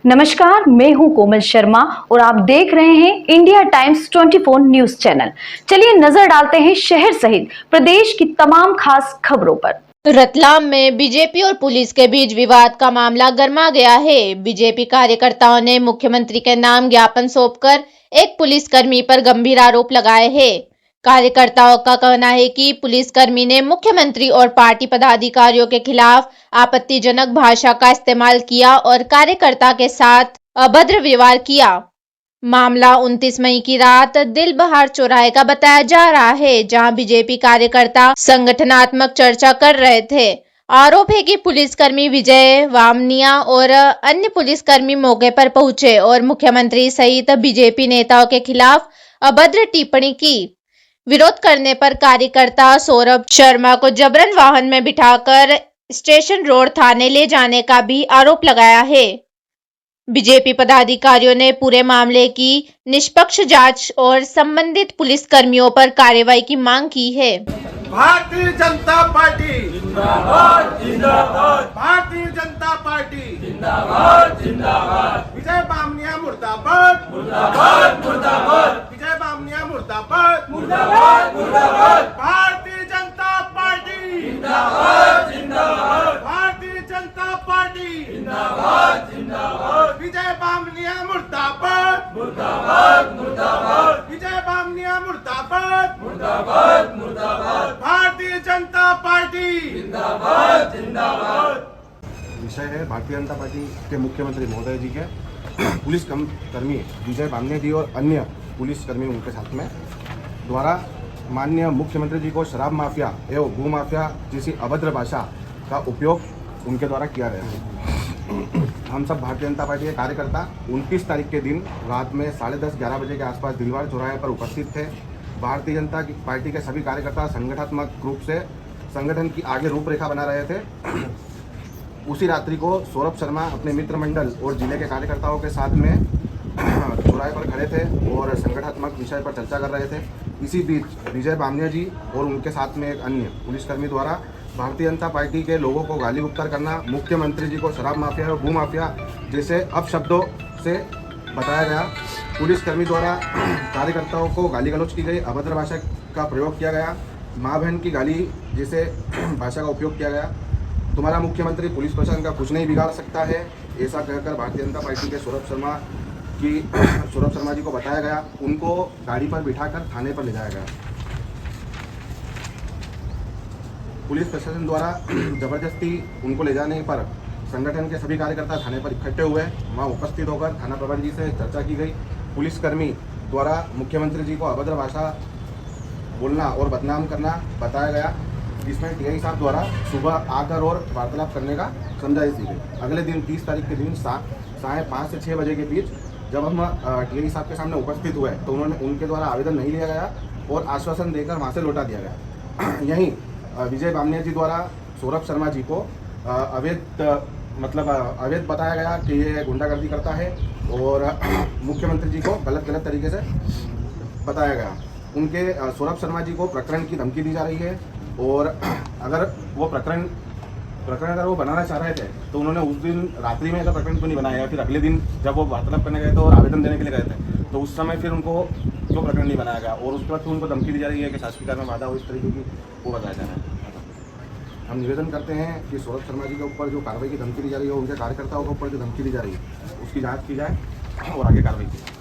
नमस्कार, मैं हूं कोमल शर्मा और आप देख रहे हैं इंडिया टाइम्स 24 न्यूज चैनल। चलिए नजर डालते हैं शहर सहित प्रदेश की तमाम खास खबरों पर। रतलाम में बीजेपी और पुलिस के बीच विवाद का मामला गर्मा गया है। बीजेपी कार्यकर्ताओं ने मुख्यमंत्री के नाम ज्ञापन सौंपकर एक पुलिसकर्मी पर गंभीर आरोप लगाए हैं। कार्यकर्ताओं का कहना है कि पुलिसकर्मी ने मुख्यमंत्री और पार्टी पदाधिकारियों के खिलाफ आपत्तिजनक भाषा का इस्तेमाल किया और कार्यकर्ता के साथ अभद्र व्यवहार किया। मामला 29 मई की रात दिलबहार चौराहे का बताया जा रहा है, जहां बीजेपी कार्यकर्ता संगठनात्मक चर्चा कर रहे थे। आरोप है कि पुलिसकर्मी विजय वामनिया और अन्य पुलिसकर्मी मौके पर पहुंचे और मुख्यमंत्री सहित बीजेपी नेताओं के खिलाफ अभद्र टिप्पणी की। विरोध करने पर कार्यकर्ता सौरभ शर्मा को जबरन वाहन में बिठाकर स्टेशन रोड थाने ले जाने का भी आरोप लगाया है। बीजेपी पदाधिकारियों ने पूरे मामले की निष्पक्ष जांच और संबंधित पुलिसकर्मियों पर कार्रवाई की मांग की है। भारतीय जनता पार्टी जिंदाबाद जिंदाबाद, भारतीय जनता पार्टी जिंदाबाद जिंदाबाद, विजय बामनिया मुर्दाबाद मुर्दाबाद मुर्दाबाद, विजय बामनिया मुर्दाबाद मुर्दाबाद मुर्दाबाद, भारतीय जनता पार्टी जिंदाबाद जिंदाबाद, भारतीय जनता पार्टी जिंदाबाद जिंदाबाद, विजय बामनिया मुर्दाबाद मुर्दाबाद मुर्दाबाद, विजय बामनिया मुर्दाबाद मुर्दाबाद मुर्दाबाद, भारतीय जनता पार्टी जिंदाबाद जिंदाबाद। विषय है भारतीय जनता पार्टी के मुख्यमंत्री महोदय जी के पुलिस कर्मी विजय बामनिया जी और अन्य पुलिस कर्मी उनके साथ में द्वारा माननीय मुख्यमंत्री जी को शराब माफिया एवं भू माफिया जैसी अभद्र भाषा का उपयोग उनके द्वारा किया गया है। हम सब भारतीय जनता पार्टी के कार्यकर्ता 29 तारीख के दिन रात में 10:30-11 बजे के आसपास दिलवार चौराहे पर उपस्थित थे। भारतीय जनता पार्टी के सभी कार्यकर्ता संगठनात्मक रूप से संगठन की आगे रूपरेखा बना रहे थे। उसी रात्रि को सौरभ शर्मा अपने मित्र मंडल और जिले के कार्यकर्ताओं के साथ में चौराहे पर खड़े थे और संगठनात्मक विषय पर चर्चा कर रहे थे। इसी बीच विजय बामनिया जी और उनके साथ में एक अन्य पुलिसकर्मी द्वारा भारतीय जनता पार्टी के लोगों को गाली गलौज करना, मुख्यमंत्री जी को शराब माफिया और भू माफिया जैसे अपशब्दों से बताया गया। पुलिसकर्मी द्वारा कार्यकर्ताओं को गाली गलौज की गई, अभद्र भाषा का प्रयोग किया गया, माँ बहन की गाली जैसे भाषा का उपयोग किया गया। तुम्हारा मुख्यमंत्री पुलिस प्रशासन का कुछ नहीं बिगाड़ सकता है, ऐसा कहकर भारतीय जनता पार्टी के सौरभ शर्मा जी को बताया गया। उनको गाड़ी पर बिठाकर थाने पर ले जाया गया। पुलिस प्रशासन द्वारा जबरदस्ती उनको ले जाने पर संगठन के सभी कार्यकर्ता थाने पर इकट्ठे हुए। वहाँ उपस्थित होकर थाना प्रभारी जी से चर्चा की गई। पुलिसकर्मी द्वारा मुख्यमंत्री जी को अभद्र भाषा बोलना और बदनाम करना बताया गया, जिसमें टीआई साहब द्वारा सुबह आकर और वार्तालाप करने का समझाइश दी गई। अगले दिन 30 तारीख के दिन 5:30 से 6 बजे के बीच जब हम टीआई साहब के सामने उपस्थित हुए तो उनके द्वारा आवेदन नहीं लिया गया और आश्वासन देकर वहाँ से लौटा दिया गया। यहीं विजय बामनिया जी द्वारा सौरभ शर्मा जी को अवैध बताया गया कि ये गुंडागर्दी करता है और मुख्यमंत्री जी को गलत तरीके से बताया गया। उनके सौरभ शर्मा जी को प्रकरण की धमकी दी जा रही है और अगर वो प्रकरण अगर वो बनाना चाह रहे थे तो उन्होंने उस दिन रात्रि में ऐसा प्रकरण क्यों नहीं बनाया, या फिर अगले दिन जब वो वार्तालाप करने गए थे और आवेदन देने के लिए गए थे तो उस समय फिर उनको क्यों प्रकरण नहीं बनाया गया, और उसके बाद फिर उनको धमकी दी जा रही है कि शासकीय कार्य में बाधा हो, इस तरीके की वो बताया जा रहा है। हम निवेदन करते हैं कि सौरभ शर्मा जी के ऊपर जो कार्रवाई की धमकी दी जा रही है, उनके कार्यकर्ताओं के ऊपर जो धमकी दी जा रही है उसकी जाँच की जाए और आगे कार्रवाई की जाए।